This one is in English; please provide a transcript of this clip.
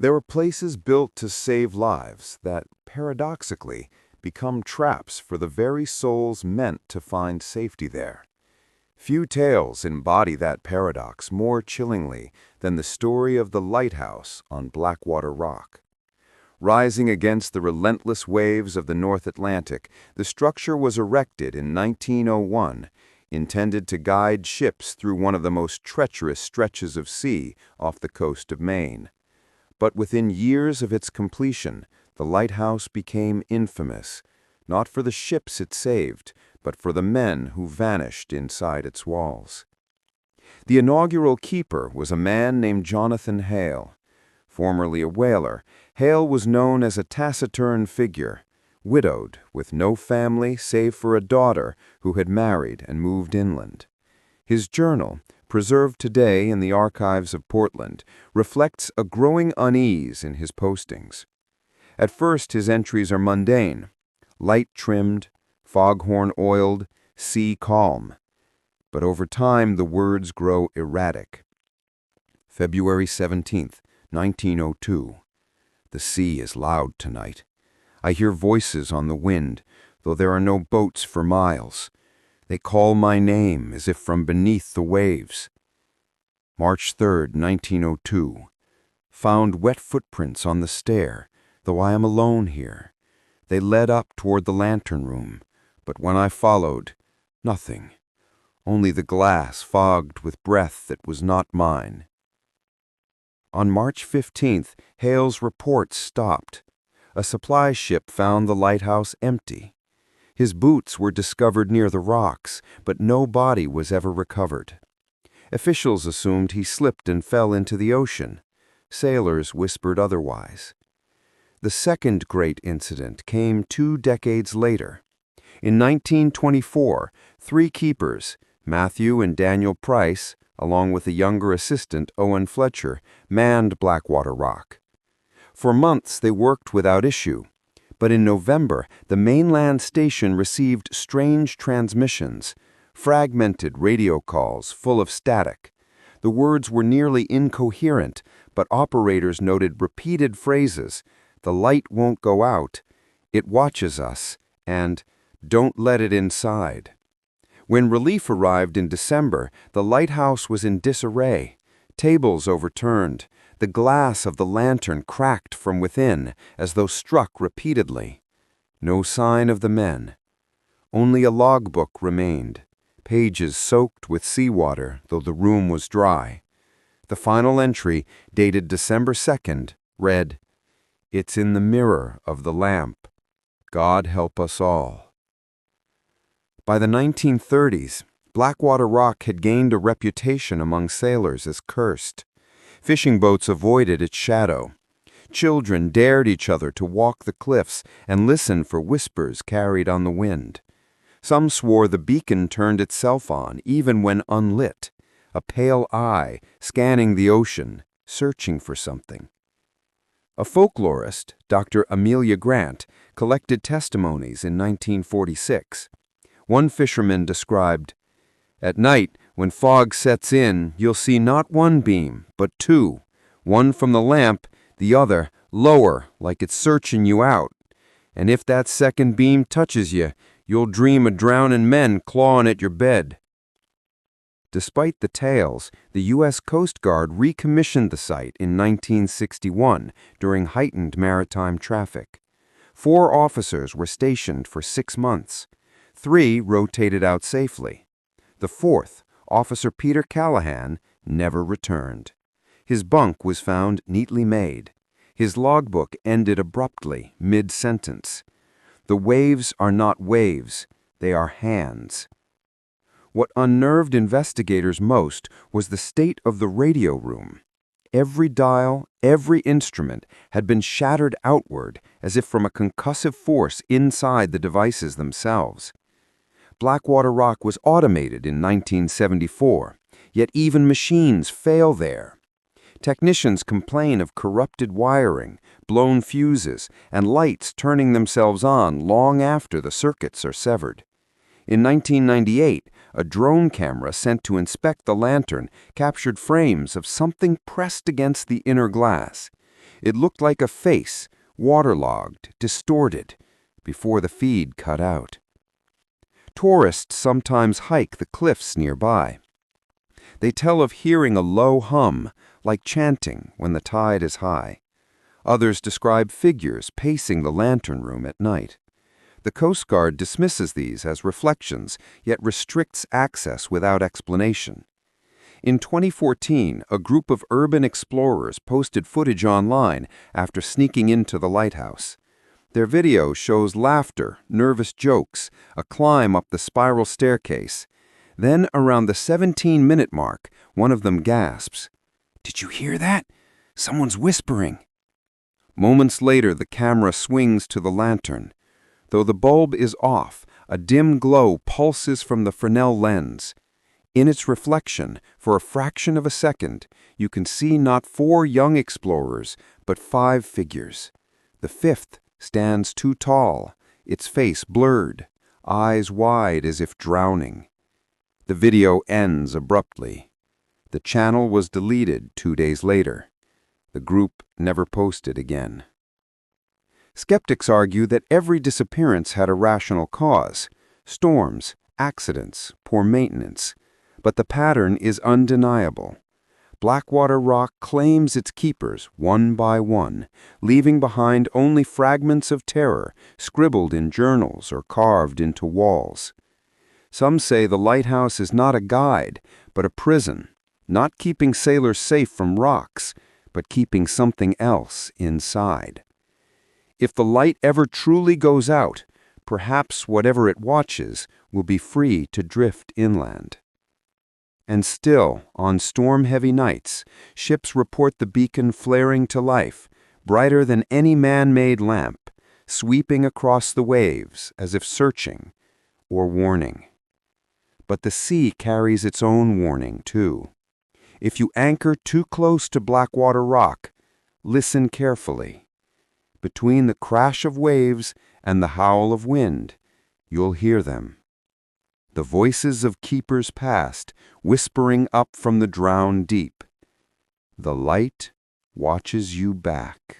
There are places built to save lives that, paradoxically, become traps for the very souls meant to find safety there. Few tales embody that paradox more chillingly than the story of the lighthouse on Blackwater Rock. Rising against the relentless waves of the North Atlantic, the structure was erected in 1901, intended to guide ships through one of the most treacherous stretches of sea off the coast of Maine. But within years of its completion, the lighthouse became infamous, not for the ships it saved, but for the men who vanished inside its walls. The inaugural keeper was a man named Jonathan Hale. Formerly a whaler, Hale was known as a taciturn figure, widowed, with no family save for a daughter who had married and moved inland. His journal, preserved today in the archives of Portland, reflects a growing unease in his postings. At first, his entries are mundane, light-trimmed, foghorn-oiled, sea calm. But over time, the words grow erratic. February 17th, 1902. The sea is loud tonight. I hear voices on the wind, though there are no boats for miles. They call my name as if from beneath the waves. March 3rd, 1902. Found wet footprints on the stair, though I am alone here. They led up toward the lantern room, but when I followed, nothing. Only the glass fogged with breath that was not mine. On March 15th, Hale's report stopped. A supply ship found the lighthouse empty. His boots were discovered near the rocks, but no body was ever recovered. Officials assumed he slipped and fell into the ocean. Sailors whispered otherwise. The second great incident came 2 decades later. In 1924, 3 keepers, Matthew and Daniel Price, along with a younger assistant, Owen Fletcher, manned Blackwater Rock. For months they worked without issue, but in November the mainland station received strange transmissions, fragmented radio calls full of static. The words were nearly incoherent, but operators noted repeated phrases: "The light won't go out," "It watches us," and "Don't let it inside." When relief arrived in December, the lighthouse was in disarray. Tables overturned. The glass of the lantern cracked from within, as though struck repeatedly. No sign of the men. Only a logbook remained, pages soaked with seawater, though the room was dry. The final entry, dated December 2nd, read, "It's in the mirror of the lamp. God help us all." By the 1930s, Blackwater Rock had gained a reputation among sailors as cursed. Fishing boats avoided its shadow. Children dared each other to walk the cliffs and listen for whispers carried on the wind. Some swore the beacon turned itself on, even when unlit, a pale eye scanning the ocean, searching for something. A folklorist, Dr. Amelia Grant, collected testimonies in 1946. One fisherman described, "At night, when fog sets in, you'll see not one beam, but 2. One from the lamp, the other lower, like it's searching you out. And if that second beam touches you, you'll dream of drowning men clawing at your bed." Despite the tales, the U.S. Coast Guard recommissioned the site in 1961 during heightened maritime traffic. 4 officers were stationed for 6 months. 3 rotated out safely. The 4th, Officer Peter Callahan, never returned. His bunk was found neatly made. His logbook ended abruptly, mid-sentence. "The waves are not waves, they are hands." What unnerved investigators most was the state of the radio room. Every dial, every instrument had been shattered outward as if from a concussive force inside the devices themselves. Blackwater Rock was automated in 1974, yet even machines fail there. Technicians complain of corrupted wiring, blown fuses, and lights turning themselves on long after the circuits are severed. In 1998, a drone camera sent to inspect the lantern captured frames of something pressed against the inner glass. It looked like a face, waterlogged, distorted, before the feed cut out. Tourists sometimes hike the cliffs nearby. They tell of hearing a low hum, like chanting when the tide is high. Others describe figures pacing the lantern room at night. The Coast Guard dismisses these as reflections, yet restricts access without explanation. In 2014, a group of urban explorers posted footage online after sneaking into the lighthouse. Their video shows laughter, nervous jokes, a climb up the spiral staircase. Then, around the 17-minute mark, one of them gasps, "Did you hear that? Someone's whispering." Moments later, the camera swings to the lantern. Though the bulb is off, a dim glow pulses from the Fresnel lens. In its reflection, for a fraction of a second, you can see not 4 young explorers, but 5 figures. The 5th stands too tall, its face blurred, eyes wide as if drowning. The video ends abruptly. The channel was deleted 2 days later. The group never posted again. Skeptics argue that every disappearance had a rational cause: storms, accidents, poor maintenance. But the pattern is undeniable. Blackwater Rock claims its keepers one by one, leaving behind only fragments of terror scribbled in journals or carved into walls. Some say the lighthouse is not a guide, but a prison, not keeping sailors safe from rocks, but keeping something else inside. If the light ever truly goes out, perhaps whatever it watches will be free to drift inland. And still, on storm-heavy nights, ships report the beacon flaring to life, brighter than any man-made lamp, sweeping across the waves as if searching or warning. But the sea carries its own warning, too. If you anchor too close to Blackwater Rock, listen carefully. Between the crash of waves and the howl of wind, you'll hear them. The voices of keepers past, whispering up from the drowned deep. The light watches you back.